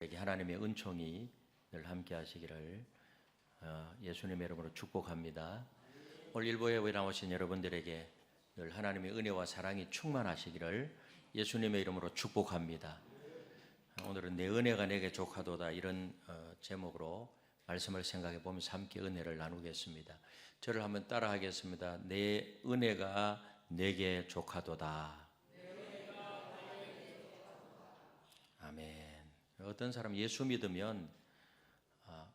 하나님의 은총이 늘 함께 하시기를 예수님의 이름으로 축복합니다. 오늘 일부에 나오신 여러분들에게 늘 하나님의 은혜와 사랑이 충만하시기를 예수님의 이름으로 축복합니다. 오늘은 내 은혜가 내게 족하도다, 이런 제목으로 말씀을 생각해 보면서 함께 은혜를 나누겠습니다. 저를 한번 따라 하겠습니다. 내 은혜가 내게 족하도다. 아멘. 어떤 사람 예수 믿으면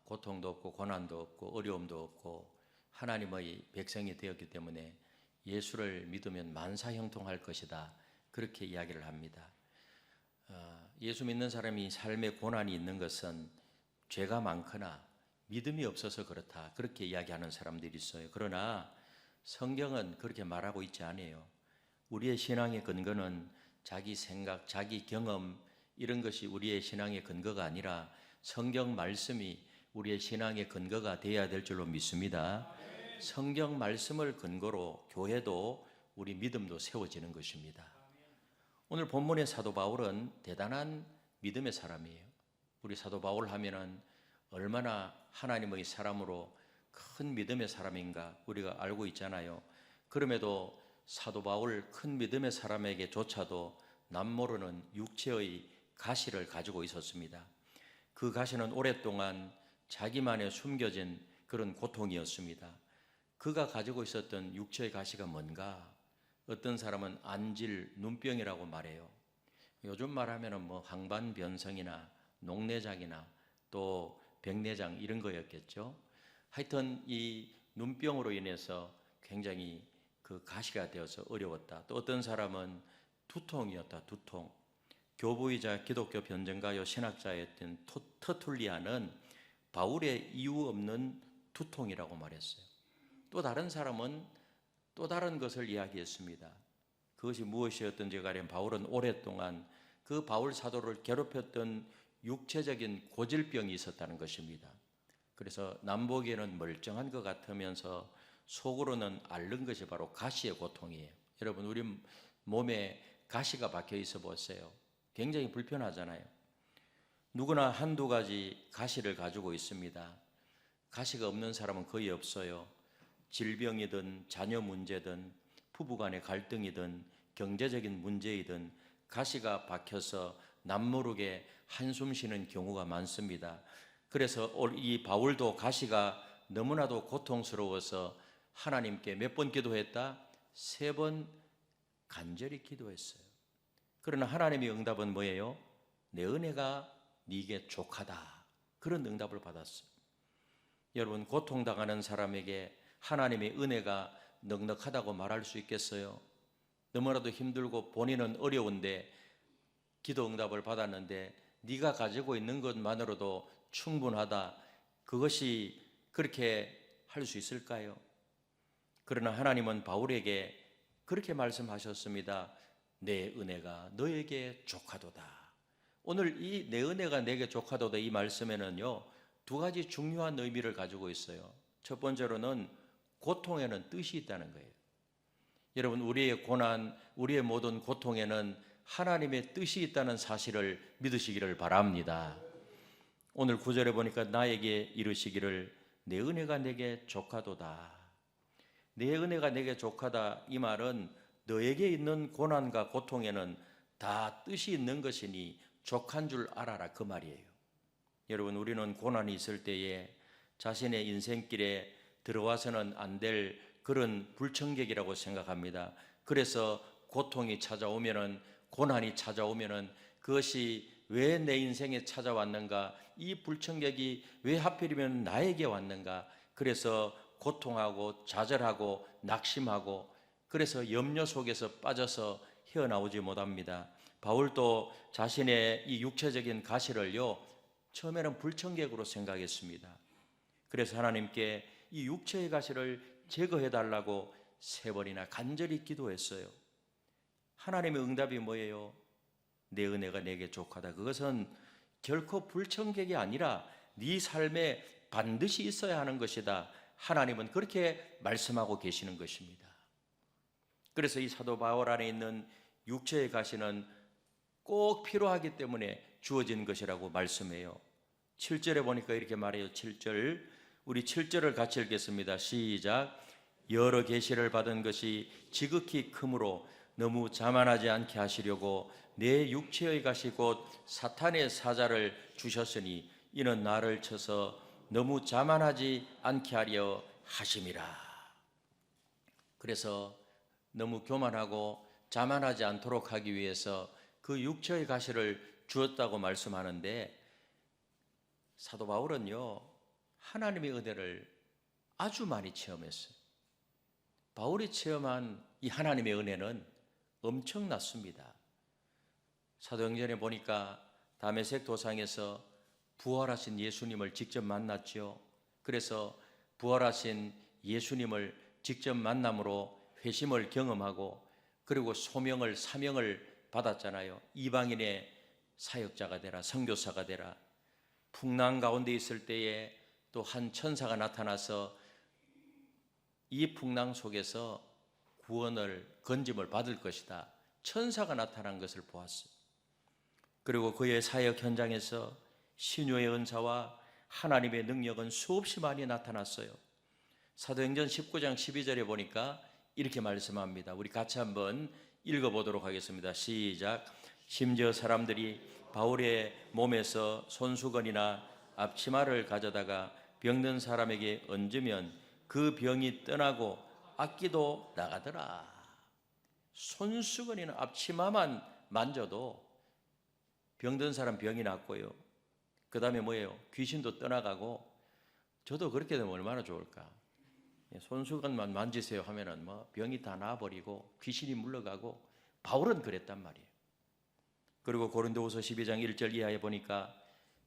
고통도 없고 고난도 없고 어려움도 없고 하나님의 백성이 되었기 때문에 예수를 믿으면 만사형통할 것이다, 그렇게 이야기를 합니다. 예수 믿는 사람이 삶에 고난이 있는 것은 죄가 많거나 믿음이 없어서 그렇다, 그렇게 이야기하는 사람들이 있어요. 그러나 성경은 그렇게 말하고 있지 않아요. 우리의 신앙의 근거는 자기 생각, 자기 경험, 이런 것이 우리의 신앙의 근거가 아니라 성경 말씀이 우리의 신앙의 근거가 되어야 될 줄로 믿습니다. 성경 말씀을 근거로 교회도 우리 믿음도 세워지는 것입니다. 오늘 본문의 사도 바울은 대단한 믿음의 사람이에요. 우리 사도 바울 하면은 얼마나 하나님의 사람으로 큰 믿음의 사람인가 우리가 알고 있잖아요. 그럼에도 사도 바울 큰 믿음의 사람에게조차도 남모르는 육체의 가시를 가지고 있었습니다. 그 가시는 오랫동안 자기만의 숨겨진 그런 고통이었습니다. 그가 가지고 있었던 육체의 가시가 뭔가? 어떤 사람은 안질, 눈병이라고 말해요. 요즘 말하면 뭐 황반변성이나 녹내장이나 또 백내장 이런 거였겠죠. 하여튼 이 눈병으로 인해서 굉장히 그 가시가 되어서 어려웠다. 또 어떤 사람은 두통이었다, 두통. 교부이자 기독교 변증가요 신학자였던 터툴리아는 바울의 이유 없는 두통이라고 말했어요. 또 다른 사람은 또 다른 것을 이야기했습니다. 그것이 무엇이었던지 간에 바울은 오랫동안 그 바울 사도를 괴롭혔던 육체적인 고질병이 있었다는 것입니다. 그래서 남보기에는 멀쩡한 것 같으면서 속으로는 앓는 것이 바로 가시의 고통이에요. 여러분, 우리 몸에 가시가 박혀 있어 보세요. 굉장히 불편하잖아요. 누구나 한두 가지 가시를 가지고 있습니다. 가시가 없는 사람은 거의 없어요. 질병이든 자녀 문제든 부부간의 갈등이든 경제적인 문제이든 가시가 박혀서 남모르게 한숨 쉬는 경우가 많습니다. 그래서 이 바울도 가시가 너무나도 고통스러워서 하나님께 몇 번 기도했다? 3번 간절히 기도했어요. 그러나 하나님의 응답은 뭐예요? 내 은혜가 네게 족하다, 그런 응답을 받았어요. 여러분, 고통당하는 사람에게 하나님의 은혜가 넉넉하다고 말할 수 있겠어요? 너무나도 힘들고 본인은 어려운데 기도 응답을 받았는데 네가 가지고 있는 것만으로도 충분하다, 그것이 그렇게 할 수 있을까요? 그러나 하나님은 바울에게 그렇게 말씀하셨습니다. 내 은혜가 너에게 족하도다. 오늘 이 내 은혜가 내게 족하도다, 이 말씀에는요 2가지 중요한 의미를 가지고 있어요. 첫 번째로는 고통에는 뜻이 있다는 거예요. 여러분, 우리의 고난, 우리의 모든 고통에는 하나님의 뜻이 있다는 사실을 믿으시기를 바랍니다. 오늘 9절에 보니까 나에게 이르시기를 내 은혜가 내게 족하도다. 내 은혜가 내게 족하다, 이 말은 너에게 있는 고난과 고통에는 다 뜻이 있는 것이니 족한 줄 알아라, 그 말이에요. 여러분, 우리는 고난이 있을 때에 자신의 인생길에 들어와서는 안 될 그런 불청객이라고 생각합니다. 그래서 고통이 찾아오면은, 고난이 찾아오면은 그것이 왜 내 인생에 찾아왔는가, 이 불청객이 왜 하필이면 나에게 왔는가, 그래서 고통하고 좌절하고 낙심하고, 그래서 염려 속에서 빠져서 헤어나오지 못합니다. 바울도 자신의 이 육체적인 가시를요 처음에는 불청객으로 생각했습니다. 그래서 하나님께 이 육체의 가시를 제거해달라고 3번이나 간절히 기도했어요. 하나님의 응답이 뭐예요? 내 은혜가 내게 족하다. 그것은 결코 불청객이 아니라 네 삶에 반드시 있어야 하는 것이다. 하나님은 그렇게 말씀하고 계시는 것입니다. 그래서 이 사도 바울 안에 있는 육체의 가시는 꼭 필요하기 때문에 주어진 것이라고 말씀해요. 7절에 보니까 이렇게 말해요. 7절, 우리 7절을 같이 읽겠습니다. 시작. 여러 계시를 받은 것이 지극히 크므로 너무 자만하지 않게 하시려고 내 육체의 가시 곧 사탄의 사자를 주셨으니 이는 나를 쳐서 너무 자만하지 않게 하려 하심이라. 그래서 너무 교만하고 자만하지 않도록 하기 위해서 그 육체의 가시를 주었다고 말씀하는데, 사도 바울은요 하나님의 은혜를 아주 많이 체험했어요. 바울이 체험한 이 하나님의 은혜는 엄청났습니다. 사도행전에 보니까 다메섹 도상에서 부활하신 예수님을 직접 만났죠. 그래서 부활하신 예수님을 직접 만남으로 회심을 경험하고, 그리고 소명을 사명을 받았잖아요. 이방인의 사역자가 되라, 선교사가 되라. 풍랑 가운데 있을 때에 또 한 천사가 나타나서 이 풍랑 속에서 구원을, 건짐을 받을 것이다, 천사가 나타난 것을 보았어요. 그리고 그의 사역 현장에서 신유의 은사와 하나님의 능력은 수없이 많이 나타났어요. 사도행전 19장 12절에 보니까 이렇게 말씀합니다. 우리 같이 한번 읽어보도록 하겠습니다. 시작. 심지어 사람들이 바울의 몸에서 손수건이나 앞치마를 가져다가 병든 사람에게 얹으면 그 병이 떠나고 악기도 나가더라. 손수건이나 앞치마만 만져도 병든 사람 병이 낫고요. 그 다음에 뭐예요? 귀신도 떠나가고. 저도 그렇게 되면 얼마나 좋을까. 손수건만 만지세요 하면은 뭐 병이 다 나아버리고 귀신이 물러가고. 바울은 그랬단 말이에요. 그리고 고린도후서 12장 1절 이하에 보니까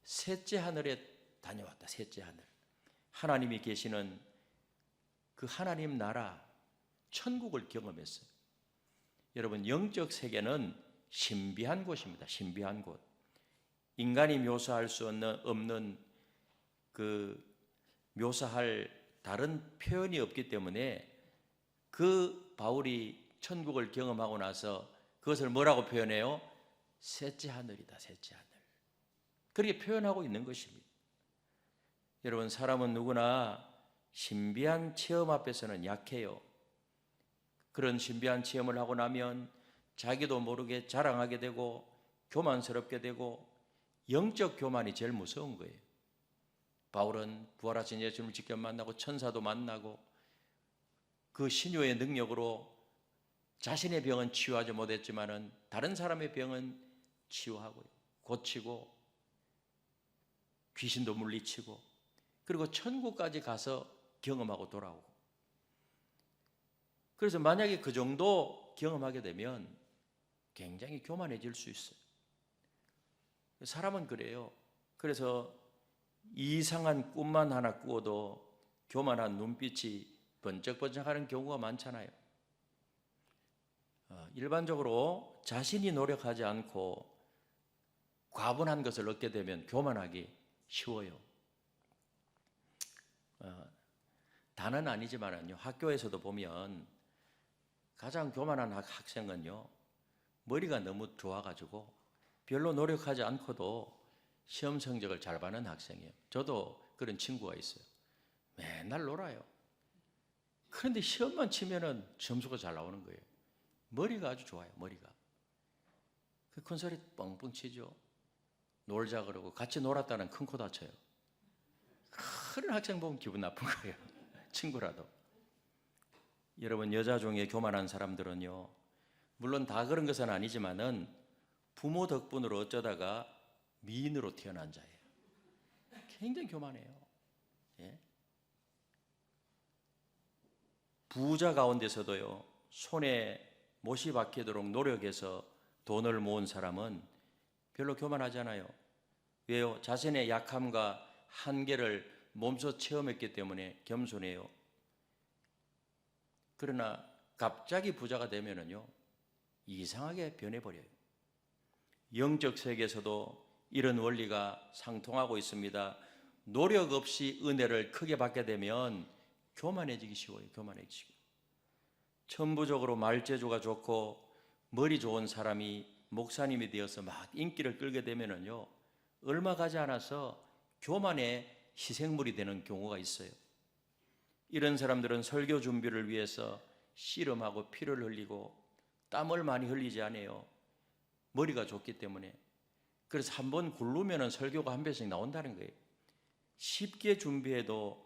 셋째 하늘에 다녀왔다. 셋째 하늘. 하나님이 계시는 그 하나님 나라 천국을 경험했어요. 여러분, 영적 세계는 신비한 곳입니다. 신비한 곳. 인간이 묘사할 수 없는 그 묘사할 다른 표현이 없기 때문에 그 바울이 천국을 경험하고 나서 그것을 뭐라고 표현해요? 셋째 하늘이다. 셋째 하늘. 그렇게 표현하고 있는 것입니다. 여러분, 사람은 누구나 신비한 체험 앞에서는 약해요. 그런 신비한 체험을 하고 나면 자기도 모르게 자랑하게 되고 교만스럽게 되고, 영적 교만이 제일 무서운 거예요. 바울은 부활하신 예수님을 직접 만나고 천사도 만나고 그 신유의 능력으로 자신의 병은 치유하지 못했지만은 다른 사람의 병은 치유하고 고치고 귀신도 물리치고, 그리고 천국까지 가서 경험하고 돌아오고. 그래서 만약에 그 정도 경험하게 되면 굉장히 교만해질 수 있어요. 사람은 그래요. 그래서 이상한 꿈만 하나 꾸어도 교만한 눈빛이 번쩍번쩍하는 경우가 많잖아요. 일반적으로 자신이 노력하지 않고 과분한 것을 얻게 되면 교만하기 쉬워요. 다는 아니지만요, 학교에서도 보면 가장 교만한 학생은요, 머리가 너무 좋아가지고 별로 노력하지 않고도 시험 성적을 잘 받는 학생이에요. 저도 그런 친구가 있어요. 맨날 놀아요. 그런데 시험만 치면은 점수가 잘 나오는 거예요. 머리가 아주 좋아요. 머리가. 그 큰 소리 뻥뻥 치죠. 놀자 그러고 같이 놀았다는 큰 코 다쳐요. 그런 학생 보면 기분 나쁜 거예요. 친구라도. 여러분, 여자 중에 교만한 사람들은요, 물론 다 그런 것은 아니지만은 부모 덕분으로 어쩌다가 미인으로 태어난 자예요. 굉장히 교만해요. 예? 부자 가운데서도요, 손에 못이 박히도록 노력해서 돈을 모은 사람은 별로 교만하잖아요. 왜요? 자신의 약함과 한계를 몸소 체험했기 때문에 겸손해요. 그러나 갑자기 부자가 되면은요, 이상하게 변해버려요. 영적 세계에서도 이런 원리가 상통하고 있습니다. 노력 없이 은혜를 크게 받게 되면 교만해지기 쉬워요. 교만해지고. 천부적으로 말재주가 좋고 머리 좋은 사람이 목사님이 되어서 막 인기를 끌게 되면은요, 얼마 가지 않아서 교만의 희생물이 되는 경우가 있어요. 이런 사람들은 설교 준비를 위해서 씨름하고 피를 흘리고 땀을 많이 흘리지 않아요. 머리가 좋기 때문에. 그래서 한번 굴르면 설교가 한 배씩 나온다는 거예요. 쉽게 준비해도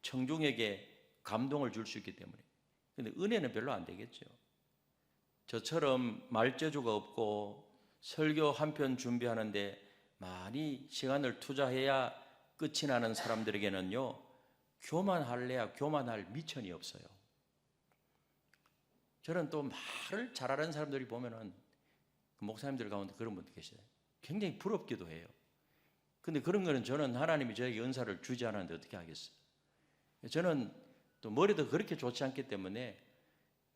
청중에게 감동을 줄 수 있기 때문에. 근데 은혜는 별로 안 되겠죠. 저처럼 말재주가 없고 설교 한 편 준비하는데 많이 시간을 투자해야 끝이 나는 사람들에게는요, 교만할래야 교만할 미천이 없어요. 저는 또 말을 잘하는 사람들이 보면은 그 목사님들 가운데 그런 분들 계시요. 굉장히 부럽기도 해요. 근데 그런 거는 저는 하나님이 저에게 은사를 주지 않았는데 어떻게 하겠어요? 저는 또 머리도 그렇게 좋지 않기 때문에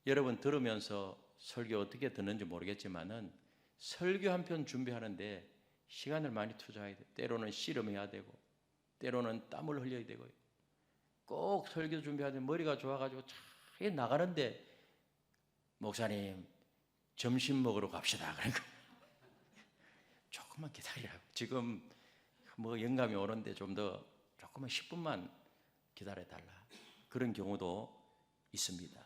여러분 들으면서 설교 어떻게 듣는지 모르겠지만은 설교 한 편 준비하는데 시간을 많이 투자해야 돼요. 때로는 씨름해야 되고 때로는 땀을 흘려야 되고요. 꼭 설교 준비하는데 머리가 좋아가지고 잘 나가는데 목사님 점심 먹으러 갑시다. 그러니까 조금만 기다리라고. 지금 뭐 영감이 오는데 좀 더 조금만 10분만 기다려달라. 그런 경우도 있습니다.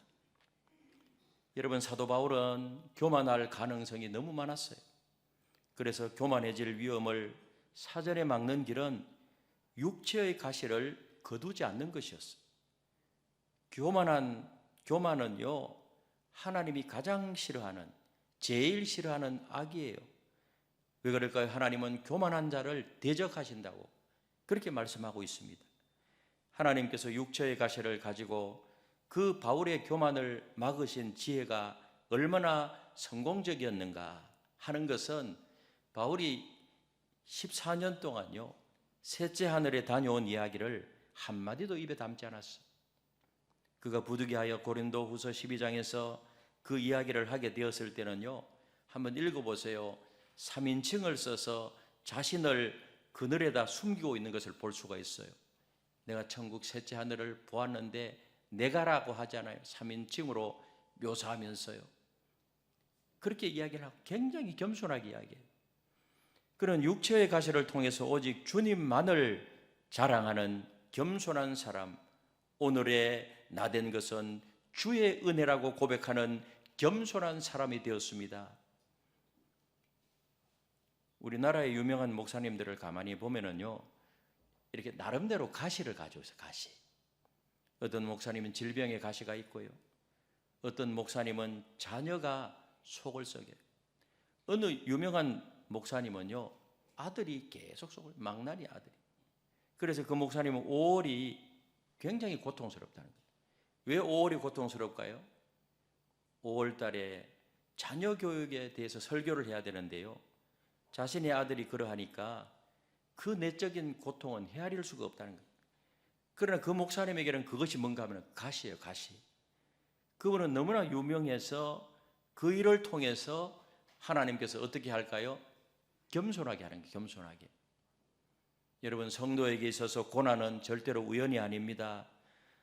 여러분, 사도 바울은 교만할 가능성이 너무 많았어요. 그래서 교만해질 위험을 사전에 막는 길은 육체의 가시를 거두지 않는 것이었어요. 교만은요, 하나님이 가장 싫어하는, 제일 싫어하는 악이에요. 왜 그럴까요? 하나님은 교만한 자를 대적하신다고 그렇게 말씀하고 있습니다. 하나님께서 육체의 가시를 가지고 그 바울의 교만을 막으신 지혜가 얼마나 성공적이었는가 하는 것은 바울이 14년 동안요, 셋째 하늘에 다녀온 이야기를 한마디도 입에 담지 않았어요. 그가 부득이하여 고린도 후서 12장에서 그 이야기를 하게 되었을 때는요, 한번 읽어보세요. 3인칭을 써서 자신을 그늘에다 숨기고 있는 것을 볼 수가 있어요. 내가 천국 셋째 하늘을 보았는데 내가라고 하잖아요. 3인칭으로 묘사하면서요. 그렇게 이야기를 하고 굉장히 겸손하게 이야기해요. 그런 육체의 가시를 통해서 오직 주님만을 자랑하는 겸손한 사람, 오늘의 나된 것은 주의 은혜라고 고백하는 겸손한 사람이 되었습니다. 우리나라의 유명한 목사님들을 가만히 보면은요, 이렇게 나름대로 가시를 가지고 있어요. 가시. 어떤 목사님은 질병의 가시가 있고요, 어떤 목사님은 자녀가 속을 썩여요. 어느 유명한 목사님은요, 아들이 계속 속을, 망나니 아들이. 그래서 그 목사님은 5월이 굉장히 고통스럽다는 거예요. 왜 5월이 고통스럽까요? 5월 달에 자녀 교육에 대해서 설교를 해야 되는데요, 자신의 아들이 그러하니까 그 내적인 고통은 헤아릴 수가 없다는 거예요. 그러나 그 목사님에게는 그것이 뭔가 하면 가시예요, 가시. 그분은 너무나 유명해서 그 일을 통해서 하나님께서 어떻게 할까요? 겸손하게 하는 거예요, 겸손하게. 여러분, 성도에게 있어서 고난은 절대로 우연이 아닙니다.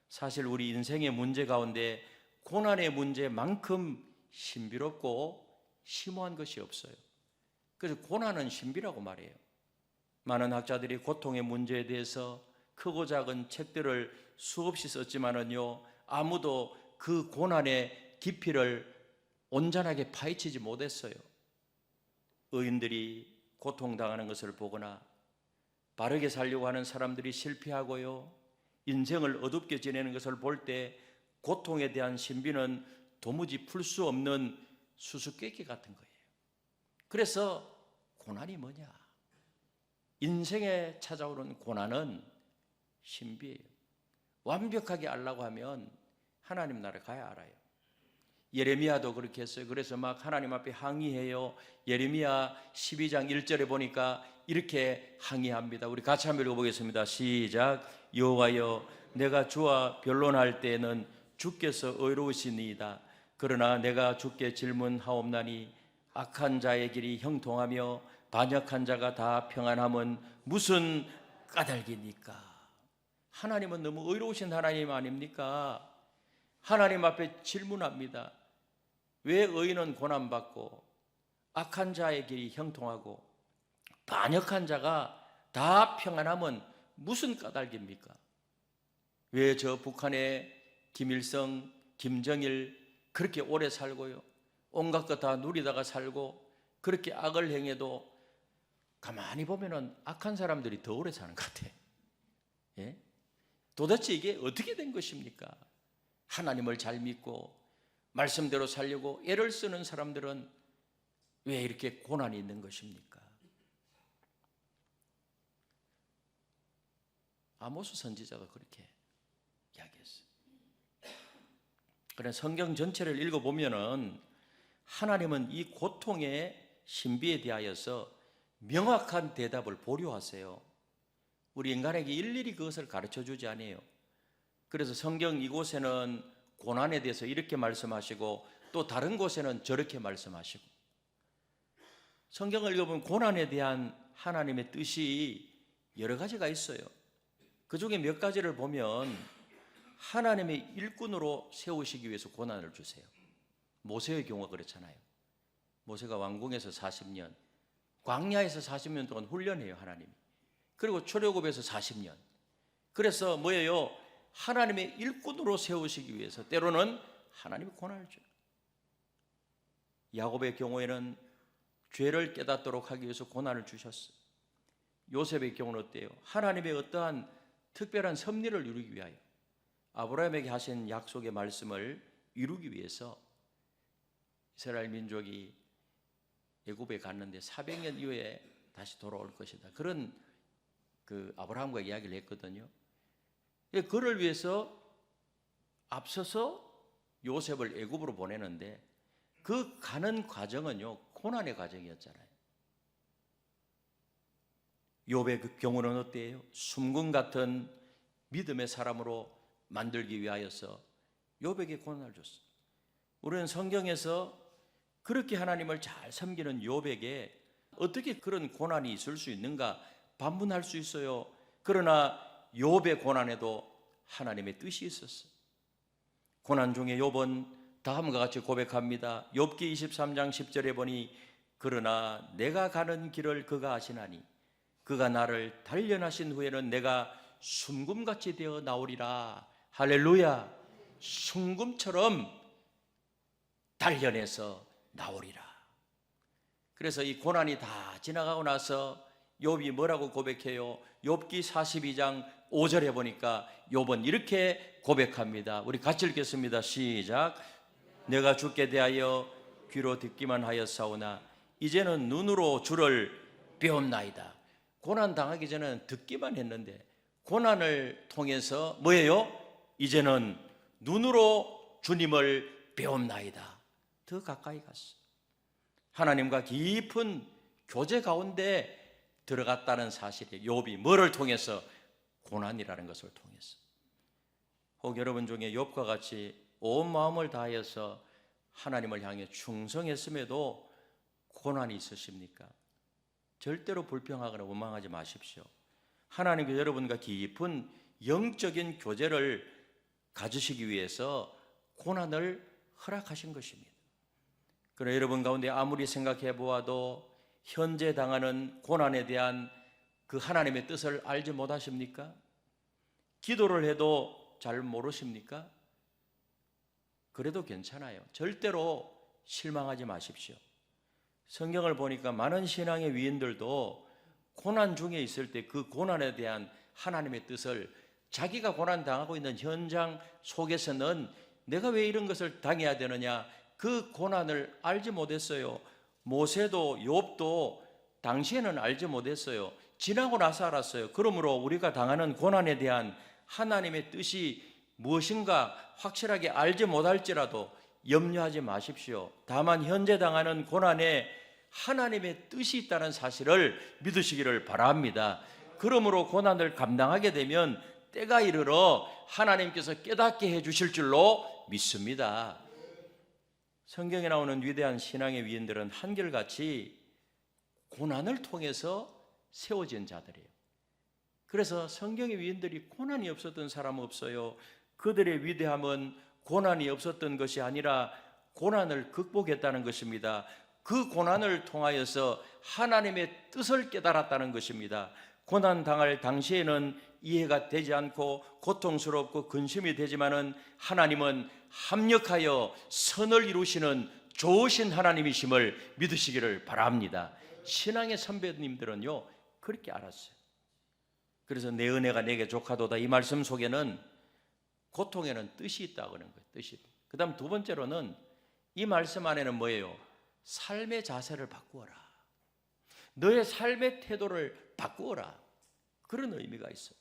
사실 우리 인생의 문제 가운데 고난의 문제만큼 신비롭고 심오한 것이 없어요. 그래서 고난은 신비라고 말해요. 많은 학자들이 고통의 문제에 대해서 크고 작은 책들을 수없이 썼지만은요, 아무도 그 고난의 깊이를 온전하게 파헤치지 못했어요. 의인들이 고통당하는 것을 보거나 바르게 살려고 하는 사람들이 실패하고요, 인생을 어둡게 지내는 것을 볼 때 고통에 대한 신비는 도무지 풀 수 없는 수수께끼 같은 거예요. 그래서 고난이 뭐냐? 인생에 찾아오는 고난은 신비예요. 완벽하게 알라고 하면 하나님 나라 가야 알아요. 예레미야도 그렇게 했어요. 그래서 막 하나님 앞에 항의해요. 예레미야 12장 1절에 보니까 이렇게 항의합니다. 우리 같이 한번 읽어보겠습니다. 시작. 여호와여, 내가 주와 변론할 때에는 주께서 의로우시니이다. 그러나 내가 주께 질문하옵나니 악한 자의 길이 형통하며 반역한 자가 다 평안함은 무슨 까닭입니까? 하나님은 너무 의로우신 하나님 아닙니까? 하나님 앞에 질문합니다. 왜 의인은 고난받고 악한 자의 길이 형통하고 반역한 자가 다 평안하면 무슨 까닭입니까? 왜 저 북한의 김일성, 김정일 그렇게 오래 살고요, 온갖 것 다 누리다가 살고 그렇게 악을 행해도 가만히 보면은 악한 사람들이 더 오래 사는 것 같아요. 예? 도대체 이게 어떻게 된 것입니까? 하나님을 잘 믿고 말씀대로 살려고 애를 쓰는 사람들은 왜 이렇게 고난이 있는 것입니까? 아모스 선지자도 그렇게 이야기했어요. 그래 성경 전체를 읽어보면은 하나님은 이 고통의 신비에 대하여서 명확한 대답을 보류하세요. 우리 인간에게 일일이 그것을 가르쳐 주지 않아요. 그래서 성경 이곳에는 고난에 대해서 이렇게 말씀하시고 또 다른 곳에는 저렇게 말씀하시고, 성경을 읽어보면 고난에 대한 하나님의 뜻이 여러 가지가 있어요. 그 중에 몇 가지를 보면 하나님의 일꾼으로 세우시기 위해서 고난을 주세요. 모세의 경우가 그렇잖아요. 모세가 왕궁에서 40년, 광야에서 40년 동안 훈련해요, 하나님이. 그리고 출애굽에서 40년. 그래서 뭐예요? 하나님의 일꾼으로 세우시기 위해서 때로는 하나님이 고난을 줘요. 야곱의 경우에는 죄를 깨닫도록 하기 위해서 고난을 주셨어요. 요셉의 경우는 어때요? 하나님의 어떠한 특별한 섭리를 이루기 위하여, 아브라함에게 하신 약속의 말씀을 이루기 위해서 이스라엘 민족이 애굽에 갔는데 400년 이후에 다시 돌아올 것이다, 그런 그 아브라함과 이야기를 했거든요. 그를 위해서 앞서서 요셉을 애굽으로 보내는데 그 가는 과정은요, 고난의 과정이었잖아요. 욥의 그 경우는 어때요? 숨금 같은 믿음의 사람으로 만들기 위하여서 욥에게 고난을 줬어요. 우리는 성경에서 그렇게 하나님을 잘 섬기는 욥에게 어떻게 그런 고난이 있을 수 있는가 반문할 수 있어요. 그러나 욥의 고난에도 하나님의 뜻이 있었어요. 고난 중에 욥은 다음과 같이 고백합니다. 욥기 23장 10절에 보니 그러나 내가 가는 길을 그가 아시나니 그가 나를 단련하신 후에는 내가 순금같이 되어 나오리라. 할렐루야. 순금처럼 단련해서 나오리라. 그래서 이 고난이 다 지나가고 나서 욥이 뭐라고 고백해요? 욥기 42장 5절에 보니까 욥은 이렇게 고백합니다. 우리 같이 읽겠습니다. 시작. 내가 주께 대하여 귀로 듣기만 하였사오나 이제는 눈으로 주를 배움나이다. 고난 당하기 전에는 듣기만 했는데 고난을 통해서 뭐예요? 이제는 눈으로 주님을 배움나이다. 더 가까이 갔어. 하나님과 깊은 교제 가운데 들어갔다는 사실이 욥이 뭐를 통해서? 고난이라는 것을 통해서. 혹 여러분 중에 욥과 같이 온 마음을 다하여서 하나님을 향해 충성했음에도 고난이 있으십니까? 절대로 불평하거나 원망하지 마십시오. 하나님께 여러분과 깊은 영적인 교제를 가지시기 위해서 고난을 허락하신 것입니다. 그러나 여러분 가운데 아무리 생각해 보아도 현재 당하는 고난에 대한 그 하나님의 뜻을 알지 못하십니까? 기도를 해도 잘 모르십니까? 그래도 괜찮아요. 절대로 실망하지 마십시오. 성경을 보니까 많은 신앙의 위인들도 고난 중에 있을 때 그 고난에 대한 하나님의 뜻을 자기가 고난 당하고 있는 현장 속에서는 내가 왜 이런 것을 당해야 되느냐, 그 고난을 알지 못했어요. 모세도 욥도 당시에는 알지 못했어요. 지나고 나서 알았어요. 그러므로 우리가 당하는 고난에 대한 하나님의 뜻이 무엇인가 확실하게 알지 못할지라도 염려하지 마십시오. 다만 현재 당하는 고난에 하나님의 뜻이 있다는 사실을 믿으시기를 바랍니다. 그러므로 고난을 감당하게 되면 때가 이르러 하나님께서 깨닫게 해주실 줄로 믿습니다. 성경에 나오는 위대한 신앙의 위인들은 한결같이 고난을 통해서 세워진 자들이에요. 그래서 성경의 위인들이 고난이 없었던 사람은 없어요. 그들의 위대함은 고난이 없었던 것이 아니라 고난을 극복했다는 것입니다. 그 고난을 통하여서 하나님의 뜻을 깨달았다는 것입니다. 고난 당할 당시에는 이해가 되지 않고 고통스럽고 근심이 되지만은 하나님은 합력하여 선을 이루시는 좋으신 하나님이심을 믿으시기를 바랍니다. 신앙의 선배님들은요 그렇게 알았어요. 그래서 내 은혜가 내게 족하도다, 이 말씀 속에는 고통에는 뜻이 있다고 하는 거예요. 뜻이. 그 다음 두 번째로는 이 말씀 안에는 뭐예요? 삶의 자세를 바꾸어라. 너의 삶의 태도를 바꾸어라. 그런 의미가 있어요.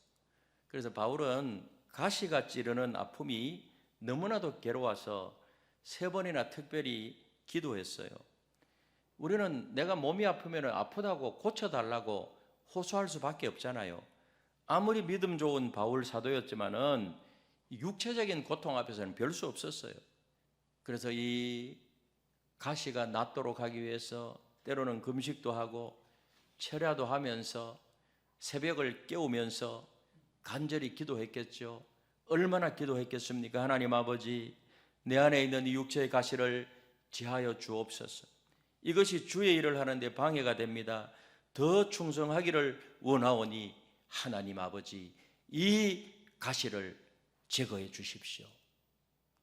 그래서 바울은 가시가 찌르는 아픔이 너무나도 괴로워서 3번이나 특별히 기도했어요. 우리는 내가 몸이 아프면 아프다고 고쳐달라고 호소할 수밖에 없잖아요. 아무리 믿음 좋은 바울 사도였지만은 육체적인 고통 앞에서는 별 수 없었어요. 그래서 이 가시가 낫도록 하기 위해서 때로는 금식도 하고 철야도 하면서 새벽을 깨우면서 간절히 기도했겠죠. 얼마나 기도했겠습니까? 하나님 아버지, 내 안에 있는 이 육체의 가시를 제하여 주옵소서. 이것이 주의 일을 하는데 방해가 됩니다. 더 충성하기를 원하오니 하나님 아버지, 이 가시를 제거해 주십시오.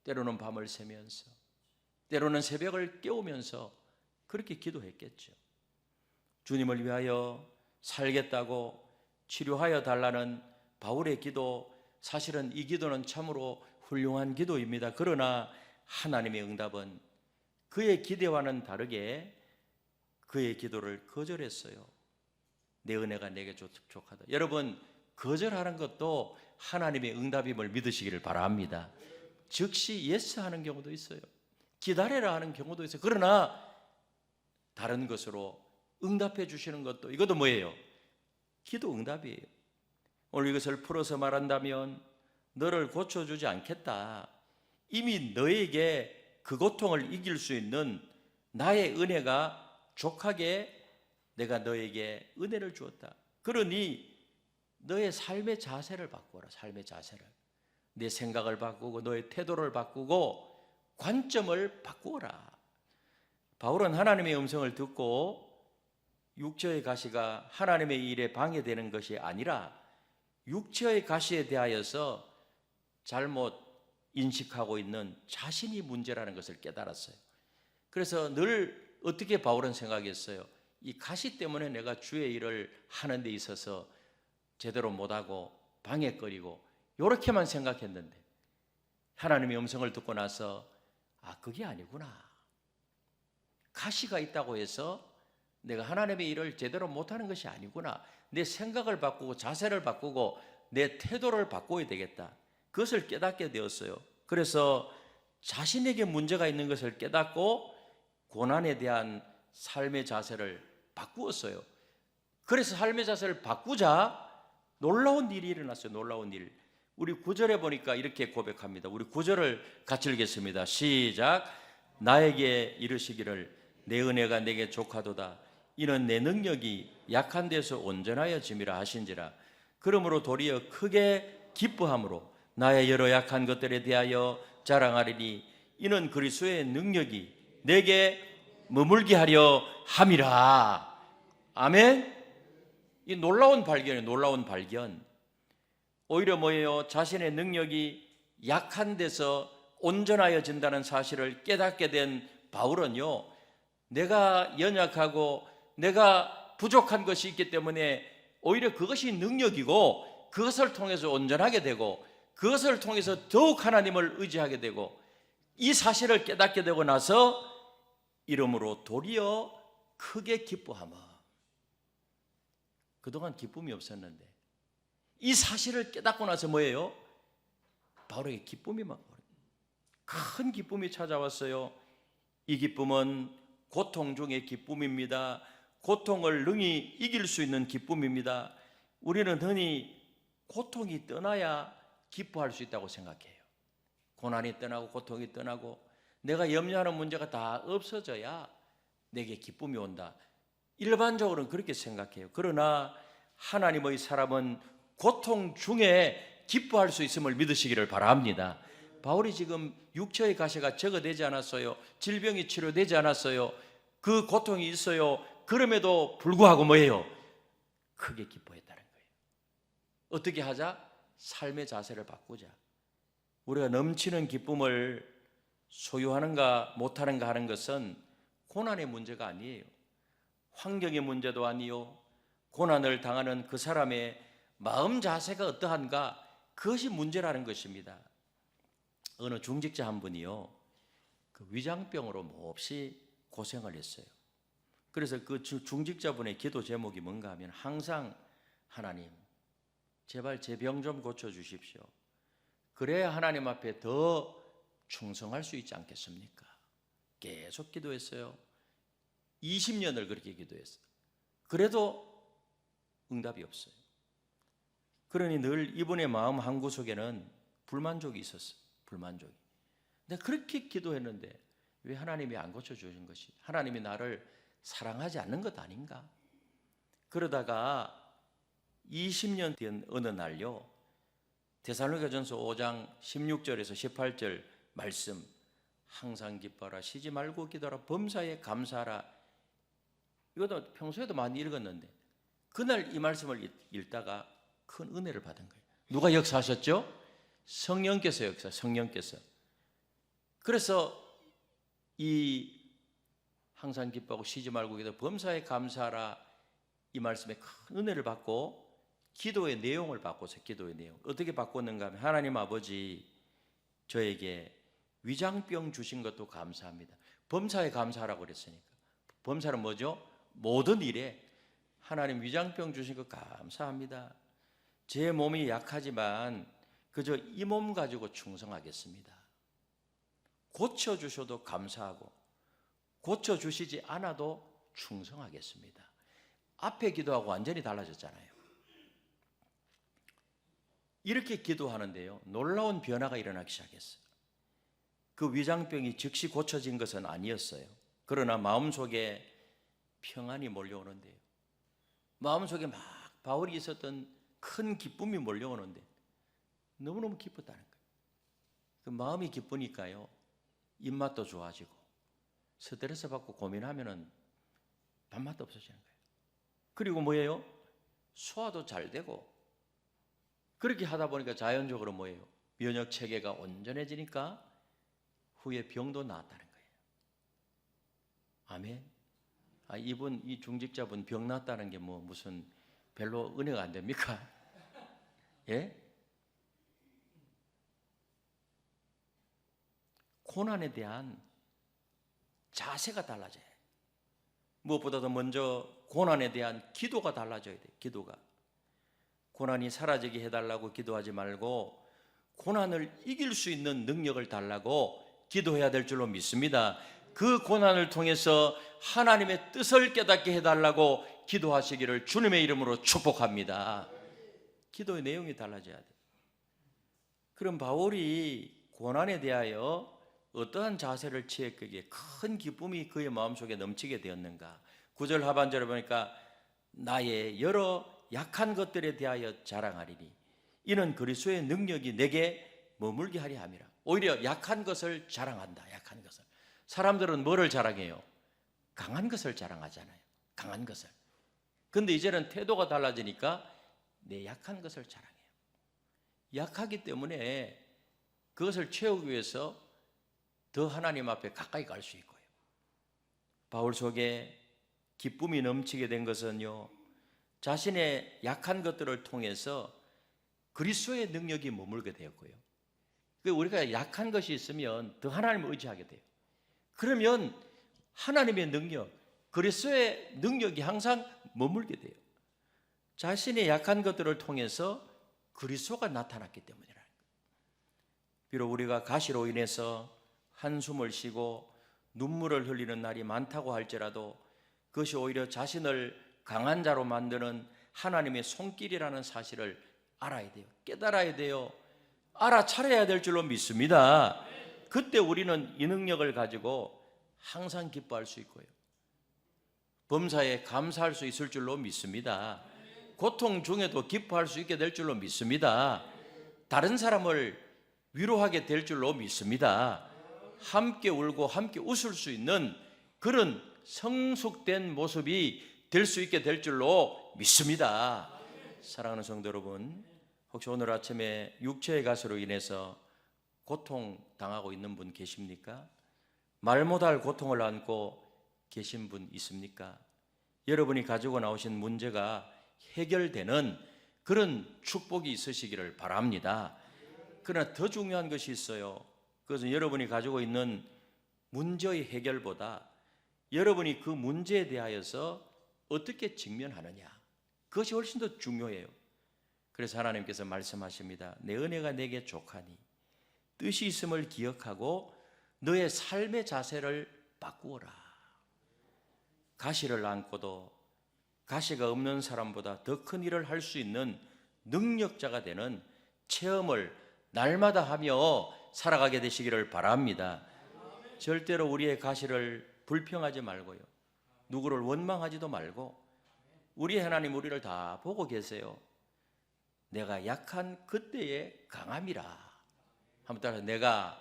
때로는 밤을 새면서, 때로는 새벽을 깨우면서 그렇게 기도했겠죠. 주님을 위하여 살겠다고 치료하여 달라는 바울의 기도, 사실은 이 기도는 참으로 훌륭한 기도입니다. 그러나 하나님의 응답은 그의 기대와는 다르게 그의 기도를 거절했어요. 내 은혜가 내게 족하다. 여러분, 거절하는 것도 하나님의 응답임을 믿으시기를 바랍니다. 즉시 예스 하는 경우도 있어요. 기다려라 하는 경우도 있어요. 그러나 다른 것으로 응답해 주시는 것도, 이것도 뭐예요? 기도 응답이에요. 오늘 이것을 풀어서 말한다면 너를 고쳐주지 않겠다. 이미 너에게 그 고통을 이길 수 있는 나의 은혜가 족하게 내가 너에게 은혜를 주었다. 그러니 너의 삶의 자세를 바꾸어라. 삶의 자세를. 내 생각을 바꾸고 너의 태도를 바꾸고 관점을 바꾸어라. 바울은 하나님의 음성을 듣고 육체의 가시가 하나님의 일에 방해되는 것이 아니라 육체의 가시에 대하여서 잘못 인식하고 있는 자신이 문제라는 것을 깨달았어요. 그래서 늘 어떻게 바울은 생각했어요? 이 가시 때문에 내가 주의 일을 하는 데 있어서 제대로 못하고 방해거리고 이렇게만 생각했는데 하나님의 음성을 듣고 나서 그게 아니구나. 가시가 있다고 해서 내가 하나님의 일을 제대로 못하는 것이 아니구나. 내 생각을 바꾸고 자세를 바꾸고 내 태도를 바꿔야 되겠다. 그것을 깨닫게 되었어요. 그래서 자신에게 문제가 있는 것을 깨닫고 고난에 대한 삶의 자세를 바꾸었어요. 그래서 삶의 자세를 바꾸자 놀라운 일이 일어났어요. 놀라운 일. 우리 9절에 보니까 이렇게 고백합니다. 우리 9절을 같이 읽겠습니다. 시작. 나에게 이르시기를 내 은혜가 내게 족하도다. 이는 내 능력이 약한 데서 온전하여 짐이라 하신지라. 그러므로 도리어 크게 기뻐함으로 나의 여러 약한 것들에 대하여 자랑하리니 이는 그리스도의 능력이 내게 머물게 하려 함이라. 아멘. 이 놀라운 발견이에요. 놀라운 발견. 오히려 뭐예요? 자신의 능력이 약한 데서 온전하여진다는 사실을 깨닫게 된 바울은요, 내가 연약하고 내가 부족한 것이 있기 때문에 오히려 그것이 능력이고 그것을 통해서 온전하게 되고 그것을 통해서 더욱 하나님을 의지하게 되고 이 사실을 깨닫게 되고 나서 이러므로 도리어 크게 기뻐하며, 그동안 기쁨이 없었는데 이 사실을 깨닫고 나서 뭐예요? 바울에게 기쁨이 막 큰 기쁨이 찾아왔어요. 이 기쁨은 고통 중의 기쁨입니다. 고통을 능히 이길 수 있는 기쁨입니다. 우리는 흔히 고통이 떠나야 기뻐할 수 있다고 생각해요. 고난이 떠나고 고통이 떠나고 내가 염려하는 문제가 다 없어져야 내게 기쁨이 온다. 일반적으로는 그렇게 생각해요. 그러나 하나님의 사람은 고통 중에 기뻐할 수 있음을 믿으시기를 바랍니다. 바울이 지금 육체의 가시가 제거되지 않았어요. 질병이 치료되지 않았어요. 그 고통이 있어요. 그럼에도 불구하고 뭐예요? 크게 기뻐했다는 거예요. 어떻게 하자? 삶의 자세를 바꾸자. 우리가 넘치는 기쁨을 소유하는가 못하는가 하는 것은 고난의 문제가 아니에요. 환경의 문제도 아니요, 고난을 당하는 그 사람의 마음 자세가 어떠한가, 그것이 문제라는 것입니다. 어느 중직자 한 분이요, 그 위장병으로 몹시 고생을 했어요. 그래서 그 중직자분의 기도 제목이 뭔가 하면 항상 하나님, 제발 제 병 좀 고쳐주십시오. 그래야 하나님 앞에 더 충성할 수 있지 않겠습니까? 계속 기도했어요. 20년을 그렇게 기도했어요. 그래도 응답이 없어요. 그러니 늘 이분의 마음 한구석에는 불만족이 있었어요. 불만족이. 내가 그렇게 기도했는데 왜 하나님이 안 고쳐주신 것이, 하나님이 나를 사랑하지 않는 것 아닌가? 그러다가 20년 된 어느 날요, 데살로니가전서 5장 16절에서 18절 말씀, 항상 기뻐하라, 쉬지 말고 기도하라, 범사에 감사하라. 이것도 평소에도 많이 읽었는데 그날 이 말씀을 읽다가 큰 은혜를 받은 거예요. 누가 역사하셨죠? 성령께서 성령께서. 그래서 이 항상 기뻐하고 쉬지 말고 기도, 범사에 감사하라, 이 말씀에 큰 은혜를 받고 기도의 내용을 바꿔서, 기도의 내용 어떻게 바꿨는가 하면, 하나님 아버지, 저에게 위장병 주신 것도 감사합니다. 범사에 감사하라고 그랬으니까. 범사는 뭐죠? 모든 일에 하나님 위장병 주신 것 감사합니다. 제 몸이 약하지만 그저 이 몸 가지고 충성하겠습니다. 고쳐주셔도 감사하고 고쳐주시지 않아도 충성하겠습니다. 앞에 기도하고 완전히 달라졌잖아요. 이렇게 기도하는데요, 놀라운 변화가 일어나기 시작했어요. 그 위장병이 즉시 고쳐진 것은 아니었어요. 그러나 마음속에 평안이 몰려오는데요, 마음속에 막 바울이 있었던 큰 기쁨이 몰려오는데 너무너무 기뻤다는 거예요. 그 마음이 기쁘니까요, 입맛도 좋아지고, 스트레스 받고 고민하면은 밥맛도 없어지는 거예요. 그리고 뭐예요? 소화도 잘 되고, 그렇게 하다 보니까 자연적으로 뭐예요? 면역 체계가 온전해지니까 후에 병도 나았다는 거예요. 아멘. 이분, 이 중직자분 병 났다는 게 뭐 무슨 별로 은혜가 안 됩니까? 예? 고난에 대한 자세가 달라져요. 무엇보다도 먼저 고난에 대한 기도가 달라져야 돼요. 기도가. 고난이 사라지게 해달라고 기도하지 말고 고난을 이길 수 있는 능력을 달라고 기도해야 될 줄로 믿습니다. 그 고난을 통해서 하나님의 뜻을 깨닫게 해달라고 기도하시기를 주님의 이름으로 축복합니다. 기도의 내용이 달라져야 돼요. 그럼 바울이 고난에 대하여 어떠한 자세를 취했기에 큰 기쁨이 그의 마음속에 넘치게 되었는가? 9절 하반절에 보니까 나의 여러 약한 것들에 대하여 자랑하리니 이는 그리스도의 능력이 내게 머물게 하리 함이라. 오히려 약한 것을 자랑한다. 약한 것을. 사람들은 뭐를 자랑해요? 강한 것을 자랑하잖아요. 강한 것을. 근데 이제는 태도가 달라지니까 내 약한 것을 자랑해요. 약하기 때문에 그것을 채우기 위해서 더 하나님 앞에 가까이 갈 수 있고요. 바울 속에 기쁨이 넘치게 된 것은요, 자신의 약한 것들을 통해서 그리스도의 능력이 머물게 되었고요. 우리가 약한 것이 있으면 더 하나님을 의지하게 돼요. 그러면 하나님의 능력, 그리스도의 능력이 항상 머물게 돼요. 자신의 약한 것들을 통해서 그리스도가 나타났기 때문이라는 거예요. 비록 우리가 가시로 인해서 한숨을 쉬고 눈물을 흘리는 날이 많다고 할지라도 그것이 오히려 자신을 강한 자로 만드는 하나님의 손길이라는 사실을 알아야 돼요. 깨달아야 돼요. 알아차려야 될 줄로 믿습니다. 그때 우리는 이 능력을 가지고 항상 기뻐할 수 있고요, 범사에 감사할 수 있을 줄로 믿습니다. 고통 중에도 기뻐할 수 있게 될 줄로 믿습니다. 다른 사람을 위로하게 될 줄로 믿습니다. 함께 울고 함께 웃을 수 있는 그런 성숙된 모습이 될 수 있게 될 줄로 믿습니다. 사랑하는 성도 여러분, 혹시 오늘 아침에 육체의 가시로 인해서 고통당하고 있는 분 계십니까? 말 못할 고통을 안고 계신 분 있습니까? 여러분이 가지고 나오신 문제가 해결되는 그런 축복이 있으시기를 바랍니다. 그러나 더 중요한 것이 있어요. 그것은 여러분이 가지고 있는 문제의 해결보다 여러분이 그 문제에 대하여서 어떻게 직면하느냐, 그것이 훨씬 더 중요해요. 그래서 하나님께서 말씀하십니다. 내 은혜가 내게 족하니 뜻이 있음을 기억하고 너의 삶의 자세를 바꾸어라. 가시를 안고도 가시가 없는 사람보다 더 큰 일을 할 수 있는 능력자가 되는 체험을 날마다 하며 살아가게 되시기를 바랍니다. 절대로 우리의 가시를 불평하지 말고요, 누구를 원망하지도 말고, 우리 하나님 우리를 다 보고 계세요. 내가 약한 그때에 강함이라. 한번 따라, 내가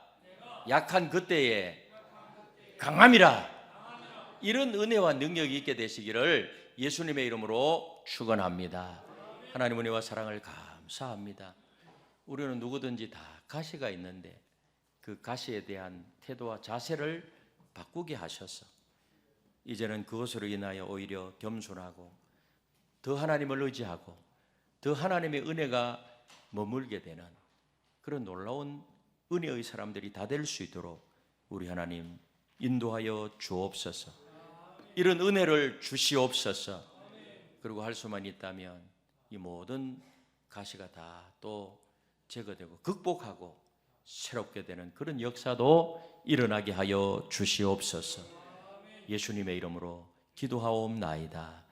약한 그때에 강함이라. 이런 은혜와 능력이 있게 되시기를 예수님의 이름으로 축원합니다. 하나님 은혜와 사랑을 감사합니다. 우리는 누구든지 다 가시가 있는데 그 가시에 대한 태도와 자세를 바꾸게 하셔서 이제는 그것으로 인하여 오히려 겸손하고 더 하나님을 의지하고 더 하나님의 은혜가 머물게 되는 그런 놀라운 은혜의 사람들이 다 될 수 있도록 우리 하나님 인도하여 주옵소서. 이런 은혜를 주시옵소서. 그리고 할 수만 있다면 이 모든 가시가 다 또 제거되고 극복하고 새롭게 되는 그런 역사도 일어나게 하여 주시옵소서. 예수님의 이름으로 기도하옵나이다.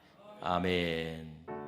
아멘.